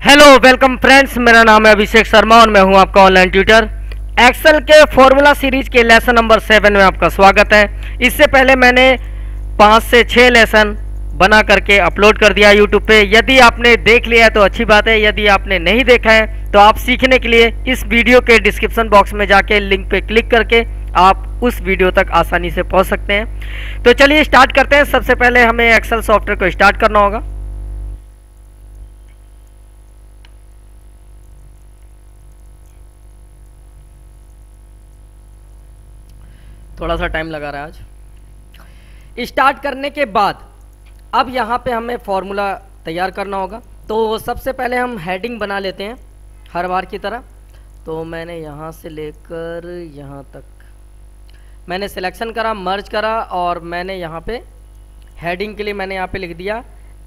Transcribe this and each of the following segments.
Hello welcome friends, मेरा नाम है अभिषेक शर्मा और मैं हूं आपका ऑनलाइन ट्यूटर। एक्सेल के फॉर्मूला सीरीज के लेसन नंबर 7 में आपका स्वागत है। इससे पहले मैंने 5 से 6 लेसन बना करके अपलोड कर दिया यूट्यूब पे। यदि आपने देख लिया है तो अच्छी बात है, यदि आपने नहीं देखा है तो आप सीखने के लिए इस वीडियो के डिस्क्रिप्शन बॉक्स में जाके लिंक पे क्लिक करके आप उस वीडियो तक आसानी से पहुंच सकते हैं। तो चलिए स्टार्ट करते हैं। सबसे पहले हमें एक्सेल सॉफ्टवेयर को स्टार्ट करना होगा। थोड़ा सा टाइम लगा रहा है आज। स्टार्ट करने के बाद अब यहाँ पे हमें फॉर्मूला तैयार करना होगा। तो सबसे पहले हम हेडिंग बना लेते हैं हर बार की तरह। तो मैंने यहाँ से लेकर यहाँ तक मैंने सिलेक्शन करा, मर्ज करा और मैंने यहाँ पे हेडिंग के लिए मैंने यहाँ पे लिख दिया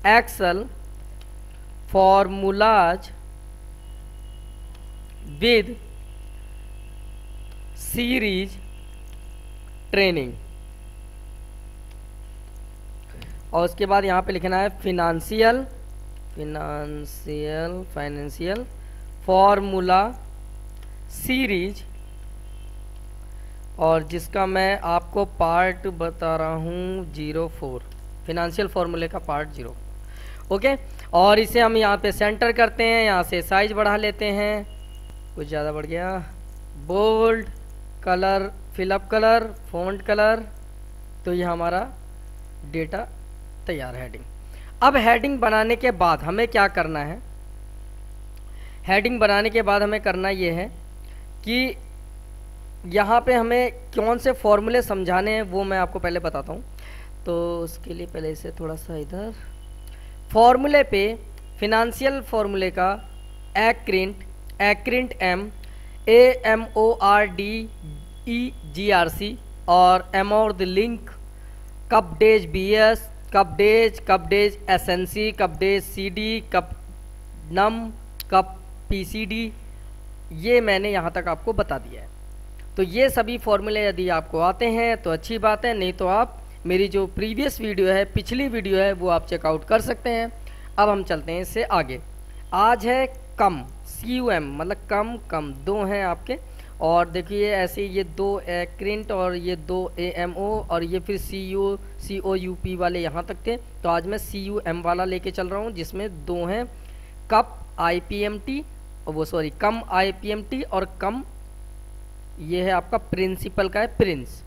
Excel formulas with series training. और उसके बाद यहाँ पे लिखना है फाइनेंशियल फॉर्मूला सीरीज, और जिसका मैं आपको पार्ट बता रहा हूँ 04, फिनेंशियल फॉर्मूले का पार्ट 0। ओके, और इसे हम यहाँ पे सेंटर करते हैं। यहाँ से साइज बढ़ा लेते हैं, कुछ ज़्यादा बढ़ गया, bold colour, fill up colour, font colour. तो ये हमारा डेटा तैयार है, हेडिंग। अब हेडिंग बनाने के बाद हमें क्या करना है? हेडिंग बनाने के बाद हमें करना ये है कि यहाँ पे हमें कौन से फॉर्मूले समझाने हैं वो मैं आपको पहले बताता हूँ। तो उसके लिए पहले इसे थोड़ा सा इधर फॉर्मूले पे फिनेंशियल फॉर्मूले का एक्रिंट AMORDEGRC और अमोर्द लिंक COUPDAYS BS COUPDAYS SNC COUPDAYS CD COUPNUM कप PCD, ये मैंने यहाँ तक आपको बता दिया है। तो ये सभी फॉर्मूले यदि आपको आते हैं तो अच्छी बात है, नहीं तो आप मेरी जो प्रीवियस वीडियो है, पिछली वीडियो है, वो आप चेकआउट कर सकते हैं। अब हम चलते हैं इससे आगे। आज है कम, CUM मतलब कम दो हैं आपके। और देखिए ऐसे ये 2 एक्रिंट और ये 2 AMO और ये फिर COUP वाले यहाँ तक थे। तो आज मैं CUM वाला लेके चल रहा हूँ, जिसमें 2 हैं कप IPMT, कम IPMT और कम, ये है आपका प्रिंसिपल का है प्रिंस।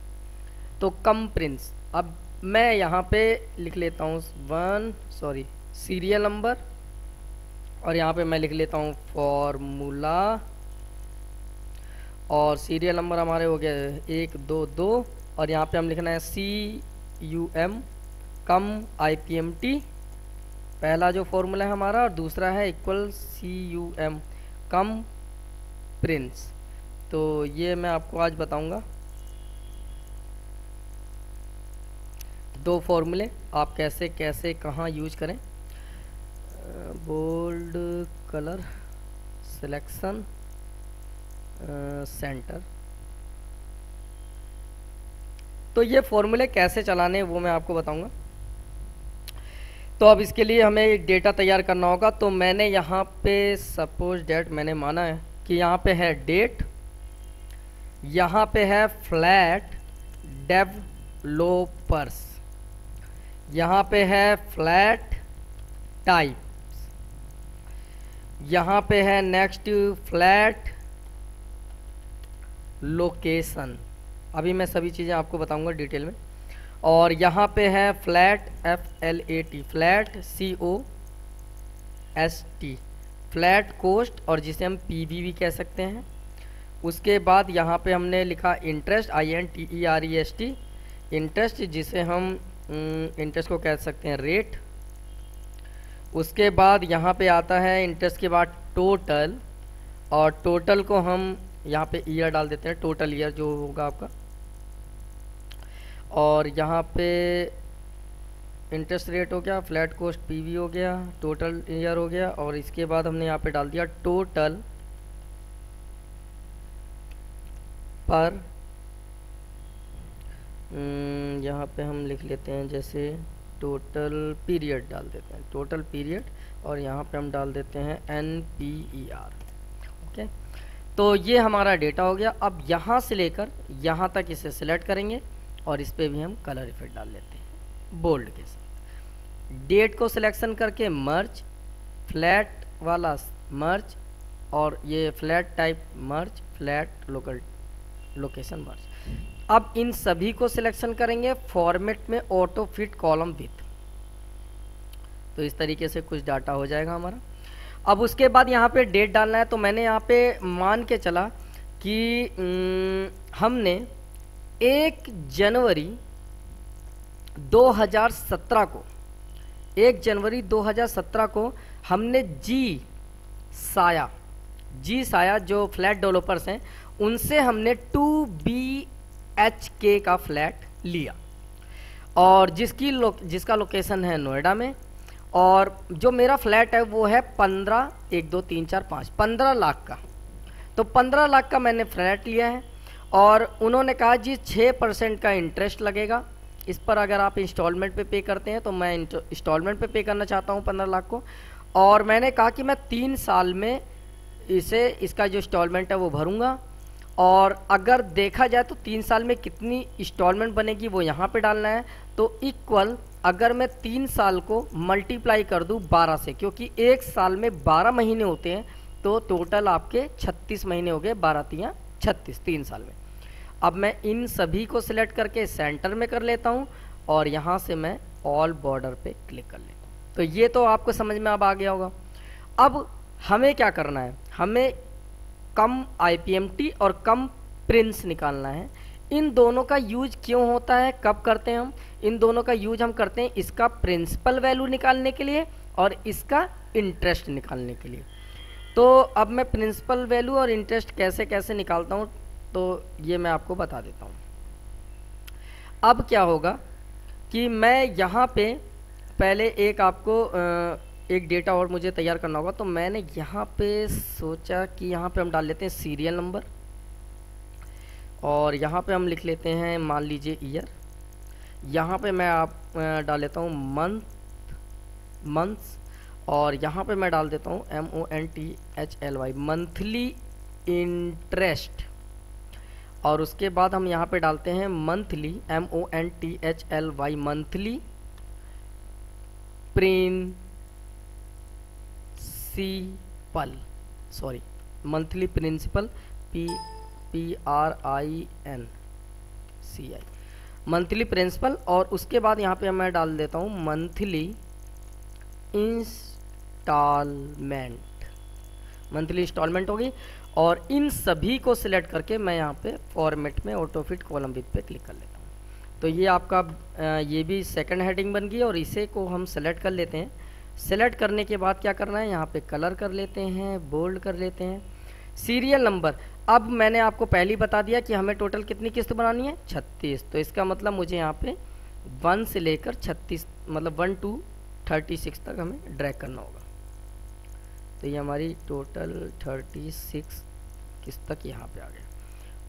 तो कम प्रिंस। अब मैं यहाँ पे लिख लेता हूँ सीरियल नंबर, और यहाँ पे मैं लिख लेता हूँ फॉर्मूला, और सीरियल नंबर हमारे हो गया 1 2 2, और यहाँ पे हम लिखना है CUM कम IPMT, पहला जो फॉर्मूला है हमारा, और दूसरा है इक्वल CUM कम प्रिंस। तो ये मैं आपको आज बताऊंगा 2 फॉर्मूले आप कैसे कैसे कहाँ यूज करें। Bold colour, selection, centre. तो ये फॉर्मूले कैसे चलाने वो मैं आपको बताऊंगा। तो अब इसके लिए हमें एक डेटा तैयार करना होगा। तो मैंने यहाँ पे सपोज डेट मैंने माना है कि यहाँ पे है डेट, यहाँ पे है फ्लैट डेवलपर्स, यहाँ पे है फ्लैट टाइप, यहाँ पे है नेक्स्ट फ्लैट लोकेशन। अभी मैं सभी चीज़ें आपको बताऊंगा डिटेल में। और यहाँ पे है flat FLAT, flat COST, flat cost, और जिसे हम PV भी कह सकते हैं। उसके बाद यहाँ पे हमने लिखा इंटरेस्ट, INTEREST, इंटरेस्ट, जिसे हम इंटरेस्ट को कह सकते हैं रेट। उसके बाद यहाँ पे आता है इंटरेस्ट के बाद टोटल, और टोटल को हम यहाँ पे ईयर डाल देते हैं, टोटल ईयर जो होगा आपका। और यहाँ पे इंटरेस्ट रेट हो गया, फ्लैट कॉस्ट PV हो गया, टोटल ईयर हो गया, और इसके बाद हमने यहाँ पे डाल दिया टोटल पर यहाँ पे हम लिख लेते हैं जैसे टोटल पीरियड डाल देते हैं, टोटल पीरियड और यहाँ पे हम डाल देते हैं NPER। ओके, तो ये हमारा डेटा हो गया। अब यहाँ से लेकर यहाँ तक इसे सिलेक्ट करेंगे और इस पर भी हम कलर इफेक्ट डाल लेते हैं बोल्ड के साथ। डेट को सिलेक्शन करके मर्ज, फ्लैट वाला मर्ज, और ये फ्लैट टाइप मर्ज, फ्लैट लोकेशन मर्ज। अब इन सभी को सिलेक्शन करेंगे फॉर्मेट में ऑटो फिट कॉलम विथ। तो इस तरीके से कुछ डाटा हो जाएगा हमारा। अब उसके बाद यहाँ पे डेट डालना है। तो मैंने यहाँ पे मान के चला कि हमने 1 जनवरी 2017 को 1 जनवरी 2017 को हमने जी साया जो फ्लैट डेवलपर्स हैं उनसे हमने 2BHK का फ्लैट लिया, और जिसका लोकेशन है नोएडा में, और जो मेरा फ्लैट है वो है 15 लाख का। तो 15 लाख का मैंने फ्लैट लिया है, और उन्होंने कहा जी 6% का इंटरेस्ट लगेगा इस पर। अगर आप इंस्टॉलमेंट पे पे करते हैं तो मैं इंस्टॉलमेंट पे पे करना चाहता हूँ 15 लाख को, और मैंने कहा कि मैं 3 साल में इसका जो इंस्टॉलमेंट है वो भरूंगा। और अगर देखा जाए तो 3 साल में कितनी इंस्टॉलमेंट बनेगी वो यहाँ पे डालना है। तो इक्वल, अगर मैं 3 साल को मल्टीप्लाई कर दूँ 12 से, क्योंकि 1 साल में 12 महीने होते हैं, तो टोटल आपके 36 महीने हो गए, 12 तियां 36 3 साल में। अब मैं इन सभी को सिलेक्ट करके सेंटर में कर लेता हूँ, और यहाँ से मैं ऑल बॉर्डर पे क्लिक कर लेता हूँ। तो ये तो आपको समझ में अब आ गया होगा। अब हमें क्या करना है, हमें कम IPMT और कम प्रिंस निकालना है। इन दोनों का यूज क्यों होता है, कब करते हैं हम? इन दोनों का यूज हम करते हैं इसका प्रिंसिपल वैल्यू निकालने के लिए और इसका इंटरेस्ट निकालने के लिए। तो अब मैं प्रिंसिपल वैल्यू और इंटरेस्ट कैसे कैसे निकालता हूँ, तो ये मैं आपको बता देता हूँ। अब क्या होगा कि मैं यहाँ पे पहले एक डेटा और मुझे तैयार करना होगा। तो मैंने यहाँ पे सोचा कि यहाँ पे हम डाल लेते हैं सीरियल नंबर, और यहाँ पे हम लिख लेते हैं मान लीजिए ईयर। यहाँ पे मैं डाल लेता हूँ मंथ्स, और यहाँ पे मैं डाल देता हूँ MONTHLY मंथली इंटरेस्ट, और उसके बाद हम यहाँ पे डालते हैं monthly MONTHLY monthly monthly principal PRINCI monthly principal. और उसके बाद यहाँ पे मैं डाल देता हूँ मंथली इंस्टॉलमेंट होगी। और इन सभी को सिलेक्ट करके मैं यहाँ पे फॉर्मेट में ऑटो फिट कॉलम विथ पे क्लिक कर लेता हूँ। तो ये आपका ये भी सेकंड हेडिंग बन गई, और इसे को हम सेलेक्ट कर लेते हैं। सेलेक्ट करने के बाद क्या करना है, यहाँ पे कलर कर लेते हैं, बोल्ड कर लेते हैं। सीरियल नंबर, अब मैंने आपको पहले ही बता दिया कि हमें टोटल कितनी किस्त बनानी है, 36। तो इसका मतलब मुझे यहाँ पे 1 से लेकर 36 मतलब 1 to 36 तक हमें ड्रैग करना होगा। तो ये हमारी टोटल 36 किस्त तक यहाँ पे आ गया।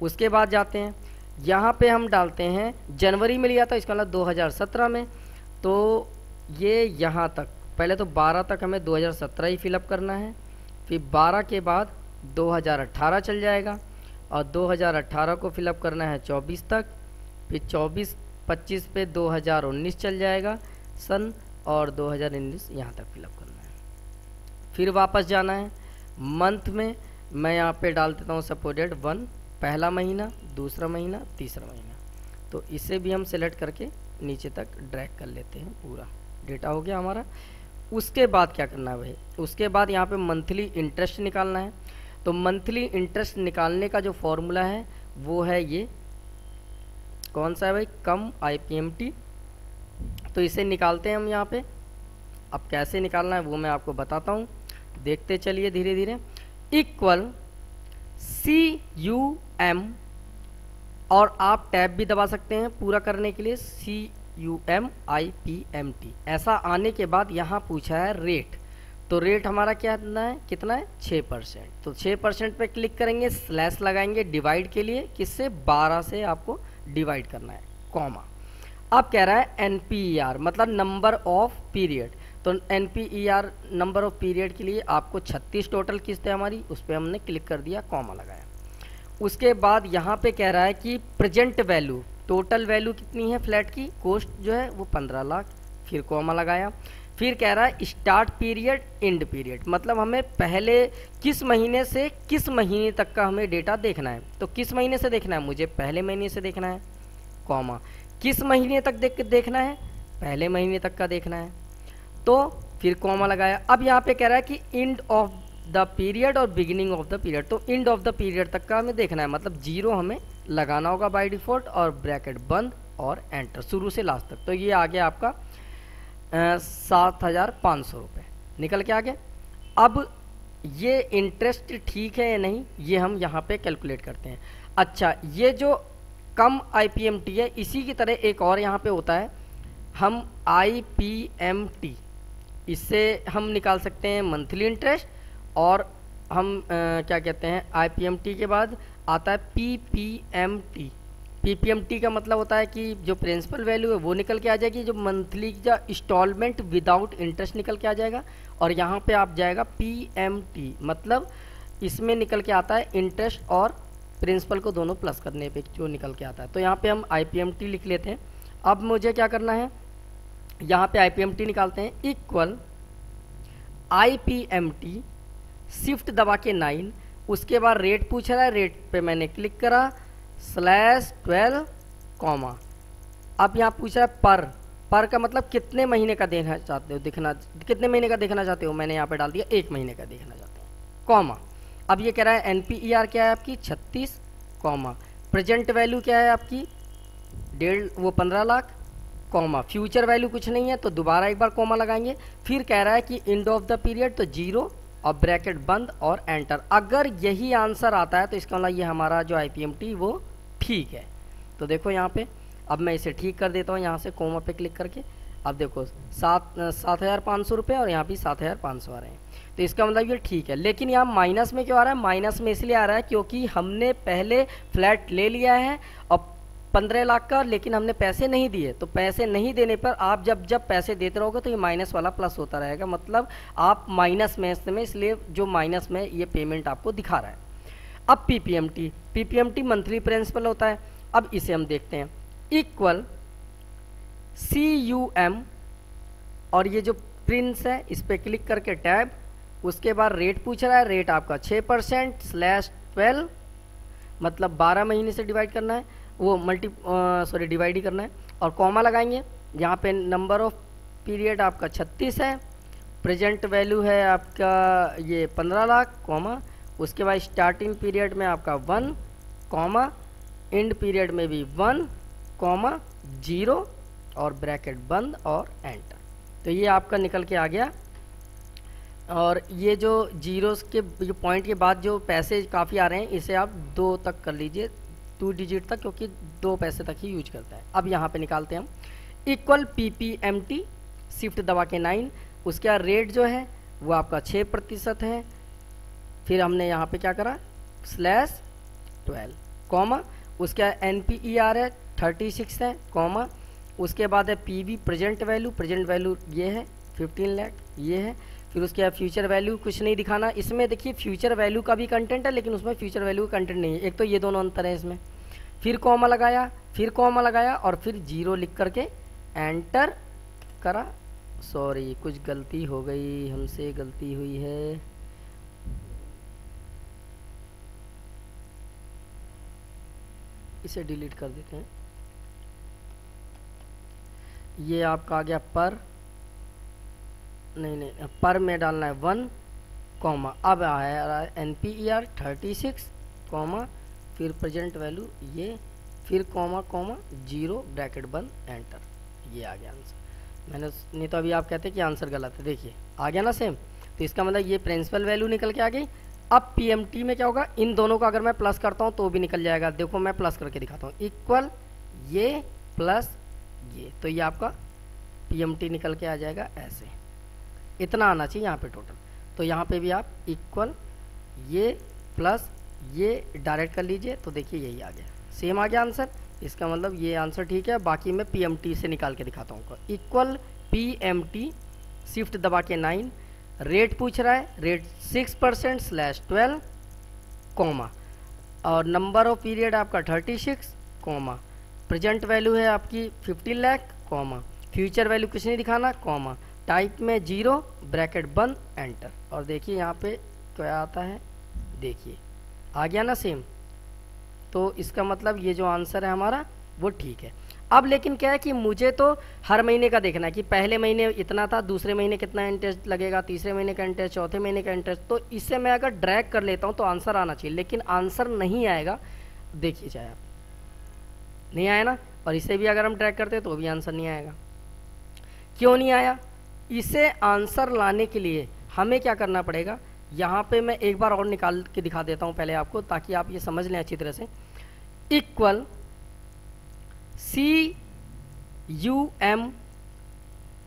उसके बाद जाते हैं, यहाँ पे हम डालते हैं जनवरी में लिया था, इसका मतलब 2017 में। तो ये यहाँ तक, पहले तो 12 तक हमें 2017 ही फिलअप करना है, फिर 12 के बाद 2018 चल जाएगा, और 2018 को फिलअप करना है 24 तक, फिर 24-25 पे 2019 चल जाएगा सन, और 2019 यहाँ तक फिलअप करना है। फिर वापस जाना है मंथ में, मैं यहाँ पे डाल देता हूँ सपोर्टेड 1 पहला महीना, दूसरा महीना, तीसरा महीना। तो इसे भी हम सेलेक्ट करके नीचे तक ड्रैग कर लेते हैं, पूरा डेटा हो गया हमारा। उसके बाद क्या करना है भाई, उसके बाद यहाँ पे मंथली इंटरेस्ट निकालना है। तो मंथली इंटरेस्ट निकालने का जो फॉर्मूला है वो है ये, कौन सा है भाई, कम IPMT। तो इसे निकालते हैं हम यहाँ पे। अब कैसे निकालना है वो मैं आपको बताता हूँ, देखते चलिए धीरे धीरे। इक्वल CUM, और आप टैब भी दबा सकते हैं पूरा करने के लिए, CUMIPMT। ऐसा आने के बाद यहाँ पूछा है रेट, तो रेट हमारा कितना है 6%। तो 6% पे क्लिक करेंगे, स्लैश लगाएंगे डिवाइड के लिए, किससे 12 से आपको डिवाइड करना है, कॉमा। अब कह रहा है NPER मतलब नंबर ऑफ पीरियड। तो NPER नंबर ऑफ पीरियड के लिए आपको 36 टोटल किस्त है हमारी, उस पर हमने क्लिक कर दिया, कॉमा लगाया। उसके बाद यहाँ पे कह रहा है कि प्रेजेंट वैल्यू, टोटल वैल्यू कितनी है फ्लैट की, कॉस्ट जो है वो 15 लाख, फिर कॉमा लगाया। फिर कह रहा है स्टार्ट पीरियड एंड पीरियड, मतलब हमें पहले किस महीने से किस महीने तक का हमें डेटा देखना है। तो किस महीने से देखना है, मुझे पहले महीने से देखना है, कॉमा किस महीने तक देखना है, पहले महीने तक का देखना है, तो फिर कॉमा लगाया। अब यहाँ पे कह रहा है कि एंड ऑफ द पीरियड और बिगिनिंग ऑफ द पीरियड, तो एंड ऑफ द पीरियड तक का हमें देखना है, मतलब 0 हमें लगाना होगा बाय डिफॉल्ट और ब्रैकेट बंद और एंटर, शुरू से लास्ट तक। तो ये आ गया आपका 7,500 रुपये निकल के आ गया। अब ये इंटरेस्ट ठीक है या नहीं, ये हम यहाँ पे कैलकुलेट करते हैं। अच्छा, ये जो कम IPMT है, इसी की तरह एक और यहाँ पे होता है, हम IPMT, इससे हम निकाल सकते हैं मंथली इंटरेस्ट, और हम क्या कहते हैं, IPMT के बाद आता है PPMT। PPMT का मतलब होता है कि जो प्रिंसिपल वैल्यू है वो निकल के आ जाएगी, जो मंथली का इंस्टॉलमेंट विदाउट इंटरेस्ट निकल के आ जाएगा, और यहाँ पे आप जाएगा PMT, मतलब इसमें निकल के आता है इंटरेस्ट और प्रिंसिपल को दोनों प्लस करने पे जो निकल के आता है। तो यहाँ पे हम IPMT लिख लेते हैं। अब मुझे क्या करना है, यहाँ पे IPMT निकालते हैं, इक्वल IPMT, शिफ्ट दबा के 9, उसके बाद रेट पूछ रहा है, रेट पे मैंने क्लिक करा, /12, कॉमा। अब यहाँ पूछ रहा है पर का मतलब कितने महीने का देना चाहते हो, कितने महीने का देखना चाहते हो, मैंने यहाँ पे डाल दिया 1 महीने का देखना चाहते हैं, कॉमा। अब ये कह रहा है NPER क्या है आपकी 36, कॉमा, प्रेजेंट वैल्यू क्या है आपकी 15 लाख, कॉमा, फ्यूचर वैल्यू कुछ नहीं है तो दोबारा एक बार कॉमा लगाएंगे। फिर कह रहा है कि एंड ऑफ द पीरियड, तो 0 और ब्रैकेट बंद और एंटर। अगर यही आंसर आता है तो इसका मतलब ये हमारा जो IPMT वो ठीक है। तो देखो यहाँ पे, अब मैं इसे ठीक कर देता हूँ यहाँ से कोमा पे क्लिक करके। अब देखो 7,500 रुपये और यहाँ भी 7,500 आ रहे हैं, तो इसका मतलब ये ठीक है। लेकिन यहाँ माइनस में क्यों आ रहा है, माइनस में इसलिए आ रहा है क्योंकि हमने पहले फ्लैट ले लिया है और 15 लाख का, लेकिन हमने पैसे नहीं दिए। तो पैसे नहीं देने पर आप जब पैसे देते रहोगे तो ये माइनस वाला प्लस होता रहेगा, मतलब आप माइनस में इसलिए जो माइनस में ये पेमेंट आपको दिखा रहा है। अब PPMT मंथली प्रिंसिपल होता है। अब इसे हम देखते हैं, इक्वल CUM, और ये जो प्रिंस है इस पर क्लिक करके टैब, उसके बाद रेट पूछ रहा है, रेट आपका 6% /12, मतलब 12 महीने से डिवाइड करना है, वो डिवाइड ही करना है, और कॉमा लगाएंगे। यहाँ पे नंबर ऑफ पीरियड आपका 36 है, प्रेजेंट वैल्यू है आपका ये 15 लाख, कॉमा, उसके बाद स्टार्टिंग पीरियड में आपका 1, कॉमा, एंड पीरियड में भी 1, कॉमा, 0 और ब्रैकेट बंद और एंटर। तो ये आपका निकल के आ गया। और ये जो जीरोस के ये पॉइंट के बाद जो पैसे काफ़ी आ रहे हैं, इसे आप 2 तक कर लीजिए, 2 डिजिट तक, क्योंकि 2 पैसे तक ही यूज करता है। अब यहाँ पे निकालते हैं हम, इक्वल PPMT, शिफ्ट दबा के 9, उसका रेट जो है वो आपका 6% है। फिर हमने यहाँ पे क्या करा, /12, कॉमा, उसका NPER है 36 है, कॉमा, उसके बाद है PV प्रेजेंट वैल्यू ये है 15 लाख ये है। फिर उसके बाद फ्यूचर वैल्यू कुछ नहीं दिखाना, इसमें देखिए फ्यूचर वैल्यू का भी कंटेंट है लेकिन उसमें फ्यूचर वैल्यू का कंटेंट नहीं है, एक तो ये दोनों अंतर है इसमें। फिर कॉमा लगाया और फिर 0 लिख करके एंटर करा। सॉरी, कुछ गलती हो गई, हमसे गलती हुई है, इसे डिलीट कर देते हैं। ये आपका आ गया पर में डालना है 1, कॉमा, अब आया NPER 36, कॉमा, फिर प्रेजेंट वैल्यू ये, फिर कॉमा 0 ब्रैकेट बंद एंटर। ये आ गया आंसर। मैंने नहीं तो अभी आप कहते हैं कि आंसर गलत है, देखिए आ गया ना सेम। तो इसका मतलब ये प्रिंसिपल वैल्यू निकल के आ गई। अब PMT में क्या होगा, इन दोनों को अगर मैं प्लस करता हूँ तो भी निकल जाएगा। देखो मैं प्लस करके दिखाता हूँ, इक्वल ये प्लस ये, तो ये आपका PMT निकल के आ जाएगा ऐसे। इतना आना चाहिए यहाँ पे टोटल। तो यहाँ पे भी आप इक्वल ये प्लस ये डायरेक्ट कर लीजिए, तो देखिए यही आ गया, सेम आ गया आंसर। इसका मतलब ये आंसर ठीक है। बाकी मैं PMT से निकाल के दिखाता हूँ, इक्वल PMT शिफ्ट दबा के 9, रेट पूछ रहा है, रेट 6%/12 कॉमा, और नंबर ऑफ पीरियड आपका 36 कॉमा, प्रेजेंट वैल्यू है आपकी 15 लाख कॉमा, फ्यूचर वैल्यू कुछ नहीं दिखाना कॉमा, टाइप में 0 ब्रैकेट बंद एंटर। और देखिए यहाँ पे क्या आता है, देखिए आ गया ना सेम। तो इसका मतलब ये जो आंसर है हमारा वो ठीक है। अब लेकिन क्या है कि मुझे तो हर महीने का देखना है कि पहले महीने इतना था, दूसरे महीने कितना इंटरेस्ट लगेगा, तीसरे महीने का इंटरेस्ट, चौथे महीने का इंटरेस्ट। तो इससे मैं अगर ड्रैग कर लेता हूँ तो आंसर आना चाहिए, लेकिन आंसर नहीं आएगा। देखिए चाहे आप, नहीं आया ना। और इसे भी अगर हम ड्रैग करते हैं तो भी आंसर नहीं आएगा। क्यों नहीं आया? इसे आंसर लाने के लिए हमें क्या करना पड़ेगा, यहाँ पे मैं एक बार और निकाल के दिखा देता हूँ पहले आपको, ताकि आप ये समझ लें अच्छी तरह से। इक्वल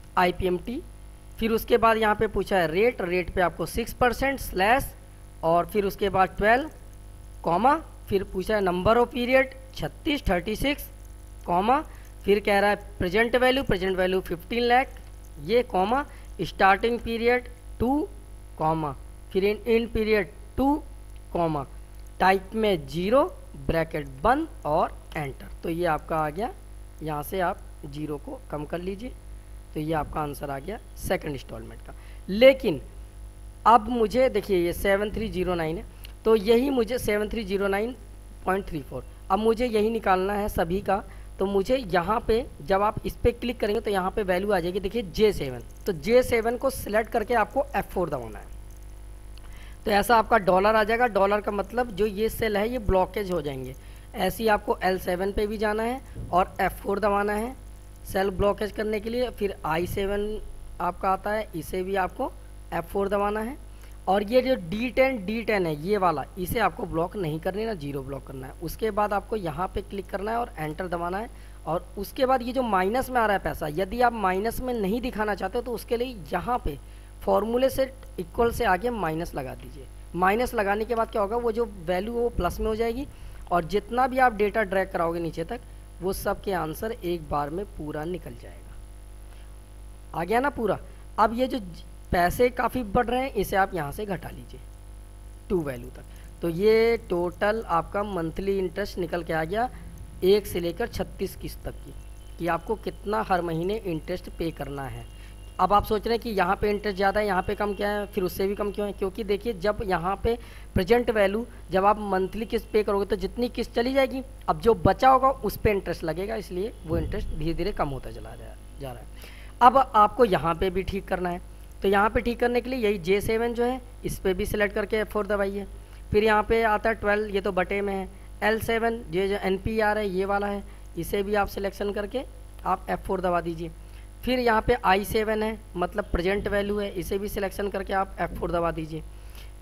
CUMIPMT, फिर उसके बाद यहाँ पे पूछा है रेट, रेट पे आपको 6% स्लैश, और फिर उसके बाद 12 कॉमा, फिर पूछा है नंबर ऑफ पीरियड 36 कॉमा, फिर कह रहा है प्रेजेंट वैल्यू 15 लाख ये कॉमा, स्टार्टिंग पीरियड 2 कॉमा, फिर इन पीरियड 2 कॉमा, टाइप में 0 ब्रैकेट बंद और एंटर। तो ये आपका आ गया, यहाँ से आप 0 को कम कर लीजिए, तो ये आपका आंसर आ गया सेकंड इंस्टॉलमेंट का। लेकिन अब मुझे देखिए ये 7309 है, तो यही मुझे 7309.34, अब मुझे यही निकालना है सभी का। तो मुझे यहाँ पे जब आप इस पर क्लिक करेंगे तो यहाँ पे वैल्यू आ जाएगी, देखिए J7। तो J7 को सिलेक्ट करके आपको F4 दबाना है, तो ऐसा आपका डॉलर आ जाएगा। डॉलर का मतलब जो ये सेल है ये ब्लॉकेज हो जाएंगे। ऐसे ही आपको L7 पे भी जाना है और F4 दबाना है सेल ब्लॉकेज करने के लिए। फिर I7 आपका आता है, इसे भी आपको F4 दबाना है। और ये जो D10 है ये वाला, इसे आपको ब्लॉक नहीं करनी ना, 0 ब्लॉक करना है। उसके बाद आपको यहाँ पे क्लिक करना है और एंटर दबाना है। और उसके बाद ये जो माइनस में आ रहा है पैसा, यदि आप माइनस में नहीं दिखाना चाहते हो तो उसके लिए यहाँ पे फॉर्मूले से इक्वल से आगे माइनस लगा दीजिए। माइनस लगाने के बाद क्या होगा, वो जो वैल्यू वो प्लस में हो जाएगी, और जितना भी आप डेटा ड्रैग कराओगे नीचे तक, वो सब के आंसर एक बार में पूरा निकल जाएगा। आ गया ना पूरा। अब ये जो पैसे काफ़ी बढ़ रहे हैं, इसे आप यहाँ से घटा लीजिए 2 वैल्यू तक। तो ये टोटल आपका मंथली इंटरेस्ट निकल के आ गया 1 से लेकर 36 किस्त तक की, कि आपको कितना हर महीने इंटरेस्ट पे करना है। अब आप सोच रहे हैं कि यहाँ पे इंटरेस्ट ज़्यादा है, यहाँ पे कम क्या है, फिर उससे भी कम क्यों है? क्योंकि देखिए जब यहाँ पे प्रेजेंट वैल्यू, जब आप मंथली किस्त पे करोगे तो जितनी किस्त चली जाएगी, अब जो बचा होगा उस पर इंटरेस्ट लगेगा, इसलिए वो इंटरेस्ट धीरे धीरे कम होता चला जा रहा है। अब आपको यहाँ पे भी ठीक करना है, तो यहाँ पे ठीक करने के लिए यही J7 जो है इस पर भी सिलेक्ट करके F4 दबाइए। फिर यहाँ पे आता है 12, ये तो बटे में है। L7 ये जो NPR है ये वाला है, इसे भी आप सिलेक्शन करके आप F4 दबा दीजिए। फिर यहाँ पे I7 है, मतलब प्रेजेंट वैल्यू है, इसे भी सिलेक्शन करके आप F4 दबा दीजिए।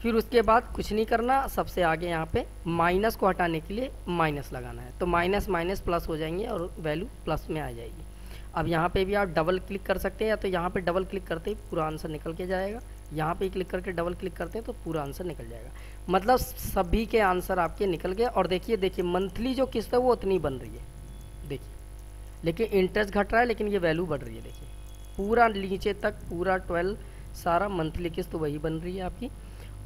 फिर उसके बाद कुछ नहीं करना, सबसे आगे यहाँ पे माइनस को हटाने के लिए माइनस लगाना है, तो माइनस माइनस प्लस हो जाएंगे और वैल्यू प्लस में आ जाएगी। अब यहाँ पे भी आप डबल क्लिक कर सकते हैं, या तो यहाँ पे डबल क्लिक करते ही पूरा आंसर निकल के जाएगा, यहाँ पे क्लिक करके डबल क्लिक करते हैं तो पूरा आंसर निकल जाएगा। मतलब सभी के आंसर आपके निकल गए। और देखिए मंथली जो किस्त है वो उतनी बन रही है, देखिए, लेकिन इंटरेस्ट घट रहा है, लेकिन ये वैल्यू बढ़ रही है। देखिए पूरा नीचे तक पूरा 12 सारा मंथली किस्त वही बन रही है आपकी।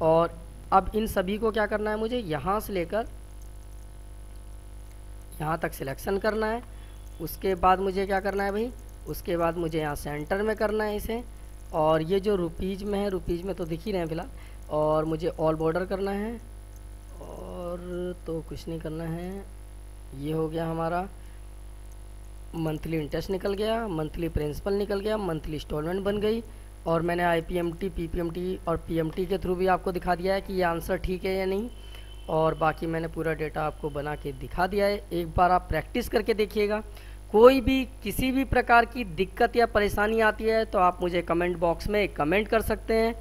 और अब इन सभी को क्या करना है, मुझे यहाँ से लेकर यहाँ तक सिलेक्शन करना है। उसके बाद मुझे क्या करना है भाई, उसके बाद मुझे यहाँ सेंटर में करना है इसे। और ये जो रुपीज़ में है, रुपीज़ में तो दिख ही रहे हैं फिलहाल, और मुझे ऑल बॉर्डर करना है, और तो कुछ नहीं करना है। ये हो गया हमारा मंथली इंटरेस्ट निकल गया, मंथली प्रिंसिपल निकल गया, मंथली इंस्टॉलमेंट बन गई। और मैंने IPMT, PPMT और PMT के थ्रू भी आपको दिखा दिया है कि ये आंसर ठीक है या नहीं। और बाकी मैंने पूरा डेटा आपको बना के दिखा दिया है। एक बार आप प्रैक्टिस करके देखिएगा। कोई भी किसी भी प्रकार की दिक्कत या परेशानी आती है तो आप मुझे कमेंट बॉक्स में कमेंट कर सकते हैं,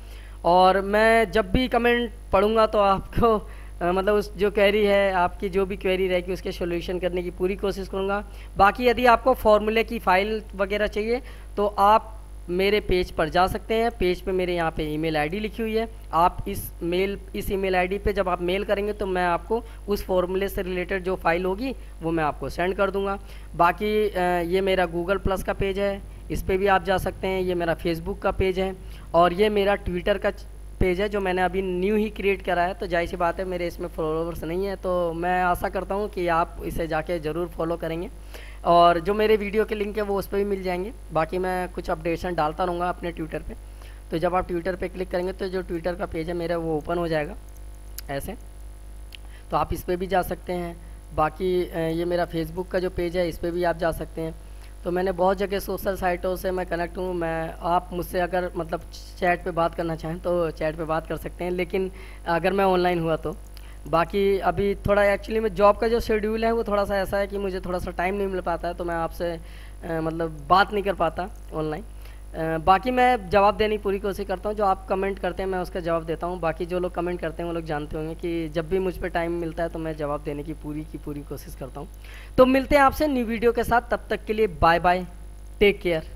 और मैं जब भी कमेंट पढ़ूंगा तो आपको मतलब उस जो क्वेरी है, आपकी जो भी क्वेरी रहेगी उसके सॉल्यूशन करने की पूरी कोशिश करूंगा। बाकी यदि आपको फॉर्मूले की फ़ाइल वगैरह चाहिए तो आप मेरे पेज पर जा सकते हैं। पेज पे मेरे यहाँ पे ईमेल आईडी लिखी हुई है, आप इस ईमेल आईडी पे जब आप मेल करेंगे तो मैं आपको उस फॉर्मूले से रिलेटेड जो फाइल होगी वो मैं आपको सेंड कर दूंगा। बाकी ये मेरा गूगल प्लस का पेज है, इस पर भी आप जा सकते हैं। ये मेरा फेसबुक का पेज है और ये मेरा ट्विटर का पेज है जो मैंने अभी न्यू ही क्रिएट करा है। तो जाहिर सी बात है मेरे इसमें फॉलोवर्स नहीं है, तो मैं आशा करता हूँ कि आप इसे जाके ज़रूर फॉलो करेंगे और जो मेरे वीडियो के लिंक है वो उस पर भी मिल जाएंगे। बाकी मैं कुछ अपडेशन डालता रहूँगा अपने ट्विटर पे। तो जब आप ट्विटर पे क्लिक करेंगे तो जो ट्विटर का पेज है मेरा वो ओपन हो जाएगा ऐसे, तो आप इस पर भी जा सकते हैं। बाकी ये मेरा फेसबुक का जो पेज है इस पर भी आप जा सकते हैं। तो मैंने बहुत जगह सोशल साइटों से मैं कनेक्ट हूँ। मैं आप मुझसे अगर मतलब चैट पे बात करना चाहें तो चैट पे बात कर सकते हैं, लेकिन अगर मैं ऑनलाइन हुआ तो। बाकी अभी थोड़ा एक्चुअली में जॉब का जो शेड्यूल है वो थोड़ा सा ऐसा है कि मुझे थोड़ा सा टाइम नहीं मिल पाता है, तो मैं आपसे मतलब बात नहीं कर पाता ऑनलाइन। बाकी मैं जवाब देने की पूरी कोशिश करता हूँ। जो आप कमेंट करते हैं मैं उसका जवाब देता हूँ। बाकी जो लोग कमेंट करते हैं वो लोग जानते होंगे कि जब भी मुझ पर टाइम मिलता है तो मैं जवाब देने की पूरी कोशिश करता हूँ। तो मिलते हैं आपसे न्यू वीडियो के साथ, तब तक के लिए बाय बाय, टेक केयर।